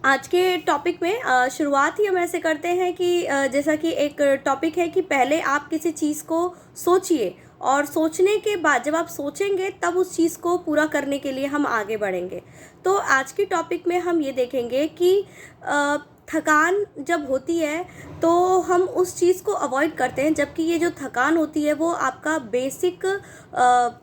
आज के टॉपिक में शुरुआत ही हम ऐसे करते हैं कि जैसा कि एक टॉपिक है कि पहले आप किसी चीज़ को सोचिए और सोचने के बाद जब आप सोचेंगे तब उस चीज़ को पूरा करने के लिए हम आगे बढ़ेंगे। तो आज की टॉपिक में हम ये देखेंगे कि अ, थकान जब होती है तो हम उस चीज़ को अवॉइड करते हैं, जबकि ये जो थकान होती है वो आपका बेसिक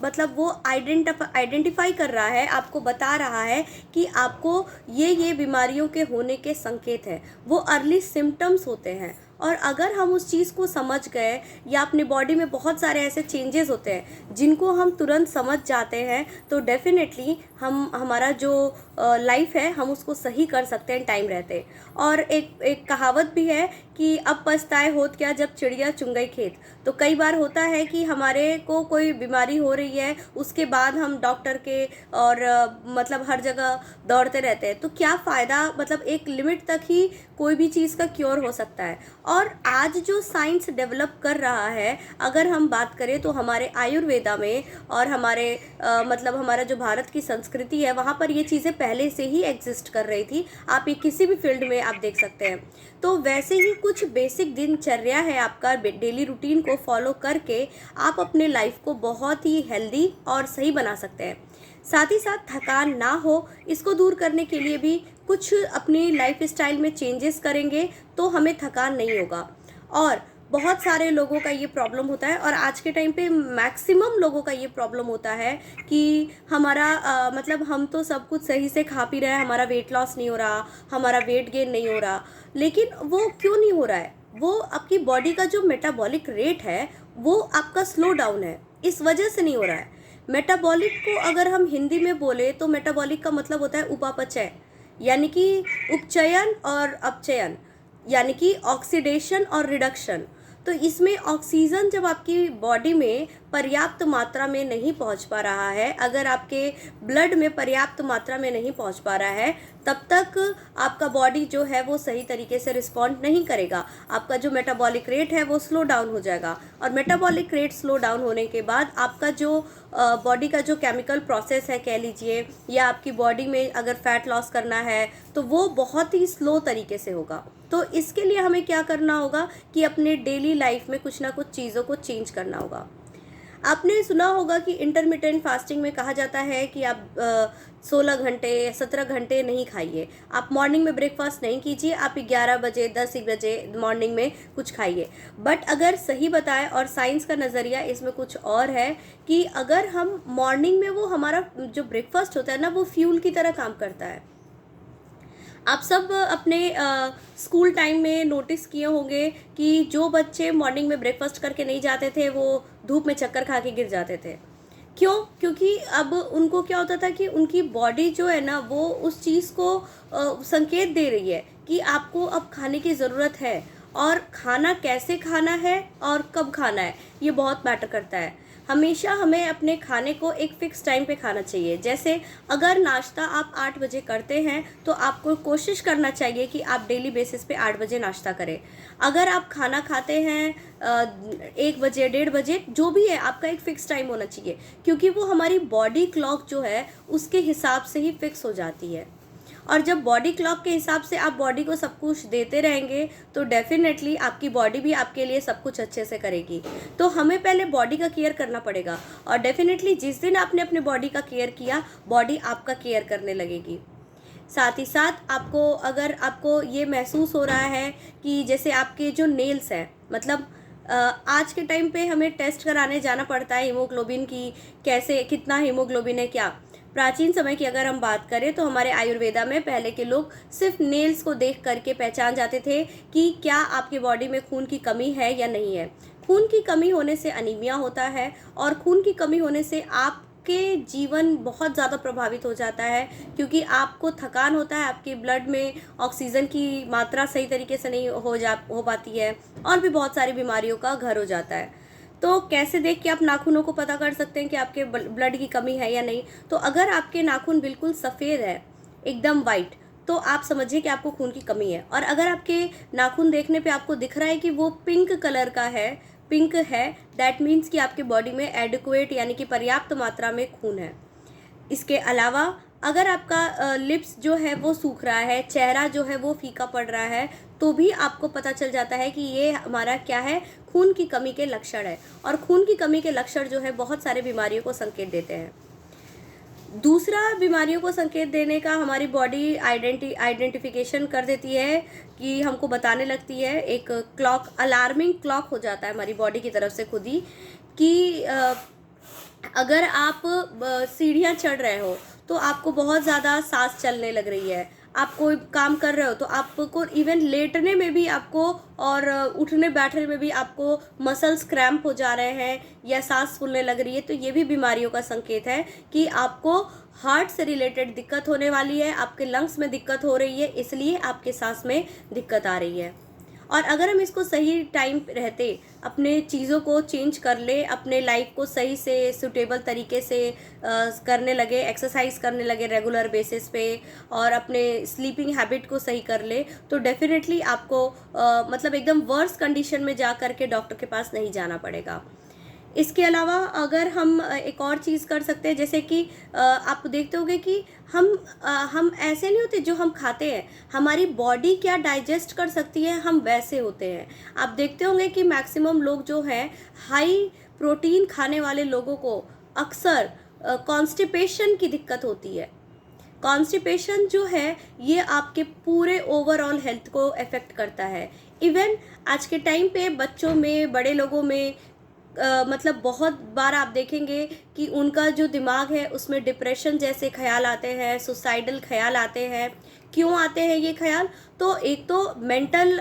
मतलब वो आइडेंटिफाई कर रहा है, आपको बता रहा है कि आपको ये बीमारियों के होने के संकेत हैं, वो अर्ली सिम्टम्स होते हैं। और अगर हम उस चीज़ को समझ गए या अपनी बॉडी में बहुत सारे ऐसे चेंजेस होते हैं जिनको हम तुरंत समझ जाते हैं, तो डेफिनेटली हम हमारा जो लाइफ है हम उसको सही कर सकते हैं टाइम रहते। और एक एक कहावत भी है कि अब पछताए होत क्या जब चिड़िया चुन गई खेत। तो कई बार होता है कि हमारे को कोई बीमारी हो रही है, उसके बाद हम डॉक्टर के और मतलब हर जगह दौड़ते रहते हैं, तो क्या फ़ायदा। मतलब एक लिमिट तक ही कोई भी चीज़ का क्योर हो सकता है। और आज जो साइंस डेवलप कर रहा है, अगर हम बात करें तो हमारे आयुर्वेदा में और हमारे मतलब हमारा जो भारत की संस्कृति है वहाँ पर ये चीज़ें पहले से ही एग्जिस्ट कर रही थी। आप ये किसी भी फील्ड में आप देख सकते हैं। तो वैसे ही कुछ बेसिक दिनचर्या है आपका, डेली रूटीन को फॉलो करके आप अपने लाइफ को बहुत ही हेल्दी और सही बना सकते हैं। साथ ही साथ थकान ना हो, इसको दूर करने के लिए भी कुछ अपनी लाइफ स्टाइल में चेंजेस करेंगे तो हमें थकान नहीं होगा। और बहुत सारे लोगों का ये प्रॉब्लम होता है, और आज के टाइम पे मैक्सिमम लोगों का ये प्रॉब्लम होता है कि हमारा मतलब हम तो सब कुछ सही से खा पी रहे हैं, हमारा वेट लॉस नहीं हो रहा, हमारा वेट गेन नहीं हो रहा, लेकिन वो क्यों नहीं हो रहा है? वो आपकी बॉडी का जो मेटाबॉलिक रेट है वो आपका स्लो डाउन है, इस वजह से नहीं हो रहा है। मेटाबॉलिक को अगर हम हिंदी में बोले तो मेटाबॉलिक का मतलब होता है उपापचय, यानी कि उपचयन और अपचयन, यानी कि ऑक्सीडेशन और रिडक्शन। तो इसमें ऑक्सीजन जब आपकी बॉडी में पर्याप्त मात्रा में नहीं पहुंच पा रहा है, अगर आपके ब्लड में पर्याप्त मात्रा में नहीं पहुंच पा रहा है, तब तक आपका बॉडी जो है वो सही तरीके से रिस्पॉन्ड नहीं करेगा। आपका जो मेटाबॉलिक रेट है वो स्लो डाउन हो जाएगा, और मेटाबॉलिक रेट स्लो डाउन होने के बाद आपका जो बॉडी का जो केमिकल प्रोसेस है कह लीजिए, या आपकी बॉडी में अगर फैट लॉस करना है तो वो बहुत ही स्लो तरीके से होगा। तो इसके लिए हमें क्या करना होगा कि अपने डेली लाइफ में कुछ ना कुछ चीज़ों को चेंज करना होगा। आपने सुना होगा कि इंटरमिटेंट फास्टिंग में कहा जाता है कि आप 16 घंटे 17 घंटे नहीं खाइए, आप मॉर्निंग में ब्रेकफास्ट नहीं कीजिए, आप 11 बजे 10 बजे मॉर्निंग में कुछ खाइए। बट अगर सही बताएं, और साइंस का नज़रिया इसमें कुछ और है, कि अगर हम मॉर्निंग में, वो हमारा जो ब्रेकफास्ट होता है ना, वो फ्यूल की तरह काम करता है। आप सब अपने स्कूल टाइम में नोटिस किए होंगे कि जो बच्चे मॉर्निंग में ब्रेकफास्ट करके नहीं जाते थे वो धूप में चक्कर खा के गिर जाते थे। क्यों? क्योंकि अब उनको क्या होता था कि उनकी बॉडी जो है ना वो उस चीज़ को संकेत दे रही है कि आपको अब खाने की ज़रूरत है, और खाना कैसे खाना है और कब खाना है ये बहुत मैटर करता है। हमेशा हमें अपने खाने को एक फ़िक्स टाइम पे खाना चाहिए। जैसे अगर नाश्ता आप 8 बजे करते हैं तो आपको कोशिश करना चाहिए कि आप डेली बेसिस पे 8 बजे नाश्ता करें। अगर आप खाना खाते हैं 1 बजे 1:30 बजे, जो भी है आपका एक फ़िक्स टाइम होना चाहिए, क्योंकि वो हमारी बॉडी क्लॉक जो है उसके हिसाब से ही फ़िक्स हो जाती है। और जब बॉडी क्लॉक के हिसाब से आप बॉडी को सब कुछ देते रहेंगे तो डेफिनेटली आपकी बॉडी भी आपके लिए सब कुछ अच्छे से करेगी। तो हमें पहले बॉडी का केयर करना पड़ेगा, और डेफिनेटली जिस दिन आपने अपने बॉडी का केयर किया, बॉडी आपका केयर करने लगेगी। साथ ही साथ आपको, अगर आपको ये महसूस हो रहा है कि जैसे आपके जो नेल्स हैं, मतलब आज के टाइम पे हमें टेस्ट कराने जाना पड़ता है हीमोग्लोबिन की, कैसे कितना हीमोग्लोबिन है क्या। प्राचीन समय की अगर हम बात करें तो हमारे आयुर्वेदा में पहले के लोग सिर्फ नेल्स को देख करके पहचान जाते थे कि क्या आपके बॉडी में खून की कमी है या नहीं है। खून की कमी होने से अनीमिया होता है, और खून की कमी होने से आपके जीवन बहुत ज़्यादा प्रभावित हो जाता है, क्योंकि आपको थकान होता है, आपके ब्लड में ऑक्सीजन की मात्रा सही तरीके से नहीं हो पाती है, और भी बहुत सारी बीमारियों का घर हो जाता है। तो कैसे देख के आप नाखूनों को पता कर सकते हैं कि आपके ब्लड की कमी है या नहीं? तो अगर आपके नाखून बिल्कुल सफ़ेद है, एकदम वाइट, तो आप समझिए कि आपको खून की कमी है। और अगर आपके नाखून देखने पे आपको दिख रहा है कि वो पिंक कलर का है, पिंक है, दैट मीन्स कि आपके बॉडी में एडिक्वेट यानी कि पर्याप्त मात्रा में खून है। इसके अलावा अगर आपका लिप्स जो है वो सूख रहा है, चेहरा जो है वो फीका पड़ रहा है, तो भी आपको पता चल जाता है कि ये हमारा क्या है, खून की कमी के लक्षण है। और खून की कमी के लक्षण जो है बहुत सारे बीमारियों को संकेत देते हैं। दूसरा बीमारियों को संकेत देने का हमारी बॉडी आइडेंटिफिकेशन कर देती है कि हमको बताने लगती है, एक क्लॉक, अलार्मिंग क्लॉक हो जाता है हमारी बॉडी की तरफ से खुद ही कि अगर आप सीढ़ियाँ चढ़ रहे हो तो आपको बहुत ज़्यादा सांस चलने लग रही है, आप कोई काम कर रहे हो तो आपको इवन लेटने में भी आपको और उठने बैठने में भी आपको मसल्स क्रैम्प हो जा रहे हैं या सांस फूलने लग रही है, तो ये भी बीमारियों का संकेत है कि आपको हार्ट से रिलेटेड दिक्कत होने वाली है, आपके लंग्स में दिक्कत हो रही है, इसलिए आपके सांस में दिक्कत आ रही है। और अगर हम इसको सही टाइम पे रहते अपने चीज़ों को चेंज कर ले, अपने लाइफ को सही से सूटेबल तरीके से करने लगे, एक्सरसाइज करने लगे रेगुलर बेसिस पे, और अपने स्लीपिंग हैबिट को सही कर ले, तो डेफिनेटली आपको मतलब एकदम वर्स्ट कंडीशन में जा कर के डॉक्टर के पास नहीं जाना पड़ेगा। इसके अलावा अगर हम एक और चीज़ कर सकते हैं, जैसे कि आप देखते होंगे कि हम ऐसे नहीं होते, जो हम खाते हैं हमारी बॉडी क्या डाइजेस्ट कर सकती है, हम वैसे होते हैं। आप देखते होंगे कि मैक्सिमम लोग जो हैं, हाई प्रोटीन खाने वाले लोगों को अक्सर कॉन्स्टिपेशन की दिक्कत होती है। कॉन्स्टिपेशन जो है ये आपके पूरे ओवरऑल हेल्थ को अफेक्ट करता है। इवन आज के टाइम पे बच्चों में, बड़े लोगों में मतलब बहुत बार आप देखेंगे कि उनका जो दिमाग है उसमें डिप्रेशन जैसे ख्याल आते हैं, सुसाइडल ख्याल आते हैं। क्यों आते हैं ये ख्याल? तो एक तो मेंटल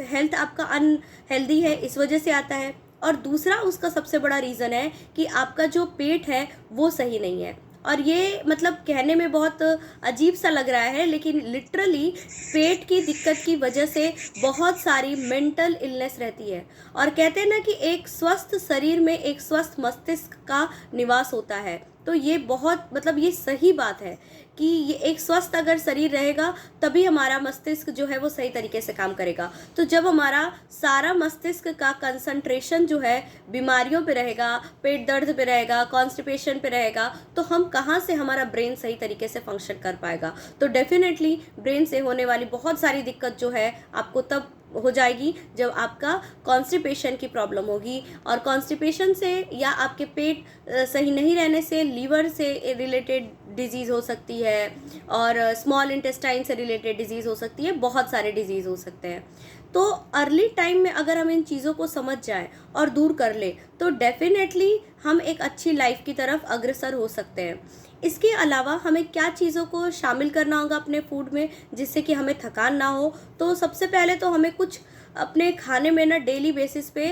हेल्थ आपका अनहेल्दी है, इस वजह से आता है, और दूसरा उसका सबसे बड़ा रीज़न है कि आपका जो पेट है वो सही नहीं है। और ये मतलब कहने में बहुत अजीब सा लग रहा है, लेकिन लिटरली पेट की दिक्कत की वजह से बहुत सारी मेंटल इलनेस रहती है। और कहते हैं ना कि एक स्वस्थ शरीर में एक स्वस्थ मस्तिष्क का निवास होता है, तो ये बहुत मतलब ये सही बात है कि ये एक स्वस्थ अगर शरीर रहेगा तभी हमारा मस्तिष्क जो है वो सही तरीके से काम करेगा। तो जब हमारा सारा मस्तिष्क का कंसंट्रेशन जो है बीमारियों पे रहेगा, पेट दर्द पे रहेगा, कॉन्स्टिपेशन पे रहेगा, तो हम कहाँ से हमारा ब्रेन सही तरीके से फंक्शन कर पाएगा? तो डेफिनेटली ब्रेन से होने वाली बहुत सारी दिक्कत जो है आपको तब हो जाएगी जब आपका कॉन्स्टिपेशन की प्रॉब्लम होगी। और कॉन्स्टिपेशन से या आपके पेट सही नहीं रहने से लीवर से रिलेटेड डिजीज़ हो सकती है, और स्मॉल इंटेस्टाइन से रिलेटेड डिजीज़ हो सकती है, बहुत सारे डिजीज़ हो सकते हैं। तो अर्ली टाइम में अगर हम इन चीज़ों को समझ जाएं और दूर कर ले, तो डेफिनेटली हम एक अच्छी लाइफ की तरफ अग्रसर हो सकते हैं। इसके अलावा हमें क्या चीज़ों को शामिल करना होगा अपने फूड में जिससे कि हमें थकान ना हो? तो सबसे पहले तो हमें कुछ अपने खाने में ना डेली बेसिस पे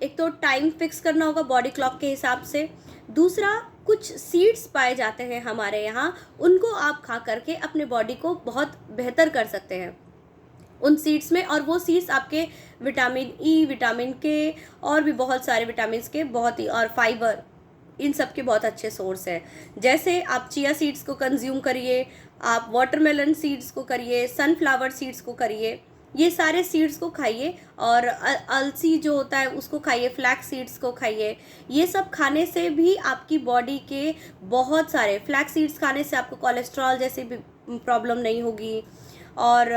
एक तो टाइम फिक्स करना होगा बॉडी क्लॉक के हिसाब से। दूसरा, कुछ सीड्स पाए जाते हैं हमारे यहाँ, उनको आप खा करके अपने बॉडी को बहुत बेहतर कर सकते हैं उन सीड्स में। और वो सीड्स आपके विटामिन ई, विटामिन के और भी बहुत सारे विटामिन के बहुत ही, और फाइबर, इन सब के बहुत अच्छे सोर्स है। जैसे आप चिया सीड्स को कंज्यूम करिए, आप वाटरमेलन सीड्स को करिए, सनफ्लावर सीड्स को करिए, ये सारे सीड्स को खाइए। और अलसी जो होता है उसको खाइए, फ्लैक्स सीड्स को खाइए। ये सब खाने से भी आपकी बॉडी के बहुत सारे, फ्लैक्स सीड्स खाने से आपको कोलेस्ट्रॉल जैसी भी प्रॉब्लम नहीं होगी। और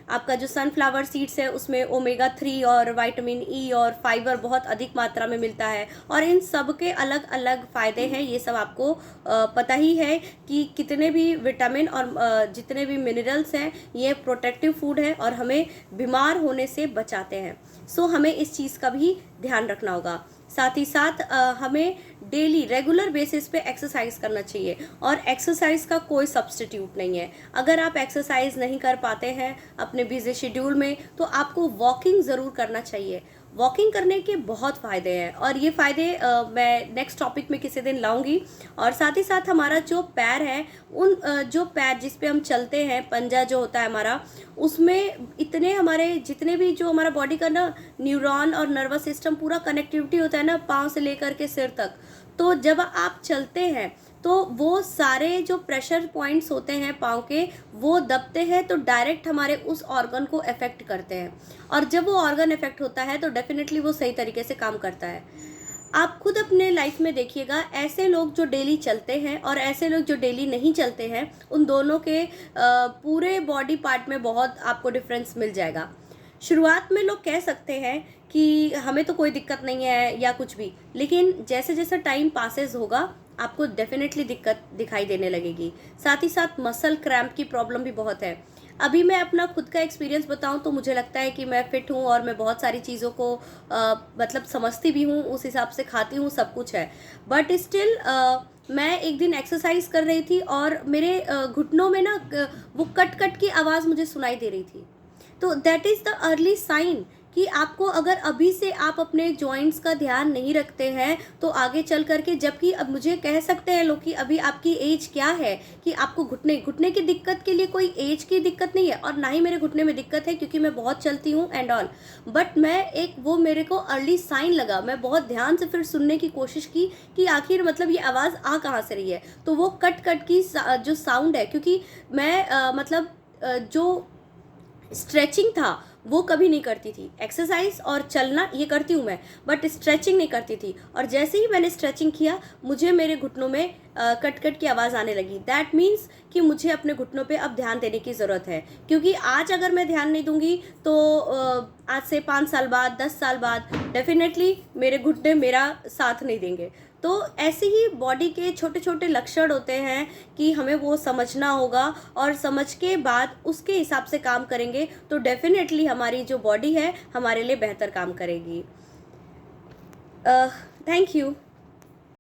आपका जो सनफ्लावर सीड्स है उसमें ओमेगा 3 और विटामिन ई और फाइबर बहुत अधिक मात्रा में मिलता है, और इन सब के अलग अलग फ़ायदे हैं। ये सब आपको पता ही है कि कितने भी विटामिन और जितने भी मिनरल्स हैं, ये प्रोटेक्टिव फूड है और हमें बीमार होने से बचाते हैं। सो हमें इस चीज़ का भी ध्यान रखना होगा। साथ ही साथ हमें डेली रेगुलर बेसिस पे एक्सरसाइज करना चाहिए, और एक्सरसाइज का कोई सब्स्टिट्यूट नहीं है। अगर आप एक्सरसाइज नहीं कर पाते हैं अपने बिजी शेड्यूल में, तो आपको वॉकिंग ज़रूर करना चाहिए। वॉकिंग करने के बहुत फ़ायदे हैं, और ये फ़ायदे मैं नेक्स्ट टॉपिक में किसी दिन लाऊंगी। और साथ ही साथ हमारा जो पैर है, उन जो पैर जिस पे हम चलते हैं, पंजा जो होता है हमारा, उसमें इतने हमारे जितने भी जो हमारा बॉडी का ना न्यूरॉन और नर्वस सिस्टम पूरा कनेक्टिविटी होता है ना, पाँव से लेकर के सिर तक। तो जब आप चलते हैं तो वो सारे जो प्रेशर पॉइंट्स होते हैं पाँव के, वो दबते हैं, तो डायरेक्ट हमारे उस ऑर्गन को अफेक्ट करते हैं। और जब वो ऑर्गन अफेक्ट होता है तो डेफिनेटली वो सही तरीके से काम करता है। आप खुद अपने लाइफ में देखिएगा, ऐसे लोग जो डेली चलते हैं और ऐसे लोग जो डेली नहीं चलते हैं, उन दोनों के पूरे बॉडी पार्ट में बहुत आपको डिफरेंस मिल जाएगा। शुरुआत में लोग कह सकते हैं कि हमें तो कोई दिक्कत नहीं है या कुछ भी, लेकिन जैसे जैसे टाइम पासेस होगा आपको डेफिनेटली दिक्कत दिखाई देने लगेगी। साथ ही साथ मसल क्रैम्प की प्रॉब्लम भी बहुत है। अभी मैं अपना खुद का एक्सपीरियंस बताऊं तो मुझे लगता है कि मैं फिट हूं और मैं बहुत सारी चीज़ों को मतलब समझती भी हूं, उस हिसाब से खाती हूं, सब कुछ है। बट स्टिल मैं एक दिन एक्सरसाइज कर रही थी और मेरे घुटनों में ना वो कट कट की आवाज़ मुझे सुनाई दे रही थी। तो that is the early sign कि आपको अगर अभी से आप अपने जॉइंट्स का ध्यान नहीं रखते हैं तो आगे चल करके, जबकि अब मुझे कह सकते हैं लोग कि अभी आपकी एज क्या है कि आपको घुटने की दिक्कत के लिए कोई एज की दिक्कत नहीं है, और ना ही मेरे घुटने में दिक्कत है क्योंकि मैं बहुत चलती हूँ एंड ऑल। बट मैं एक वो मेरे को अर्ली साइन लगा, मैं बहुत ध्यान से फिर सुनने की कोशिश की कि आखिर मतलब ये आवाज़ आ कहाँ से रही है। तो वो कट कट की जो साउंड है, क्योंकि मैं मतलब जो स्ट्रेचिंग था वो कभी नहीं करती थी। एक्सरसाइज और चलना ये करती हूँ मैं, बट स्ट्रेचिंग नहीं करती थी। और जैसे ही मैंने स्ट्रेचिंग किया मुझे मेरे घुटनों में कट कट की आवाज़ आने लगी। दैट मीन्स कि मुझे अपने घुटनों पे अब ध्यान देने की ज़रूरत है, क्योंकि आज अगर मैं ध्यान नहीं दूंगी तो आज से 5 साल बाद, 10 साल बाद डेफिनेटली मेरे घुटने मेरा साथ नहीं देंगे। तो ऐसे ही बॉडी के छोटे छोटे लक्षण होते हैं कि हमें वो समझना होगा, और समझ के बाद उसके हिसाब से काम करेंगे तो डेफिनेटली हमारी जो बॉडी है हमारे लिए बेहतर काम करेगी। Thank you.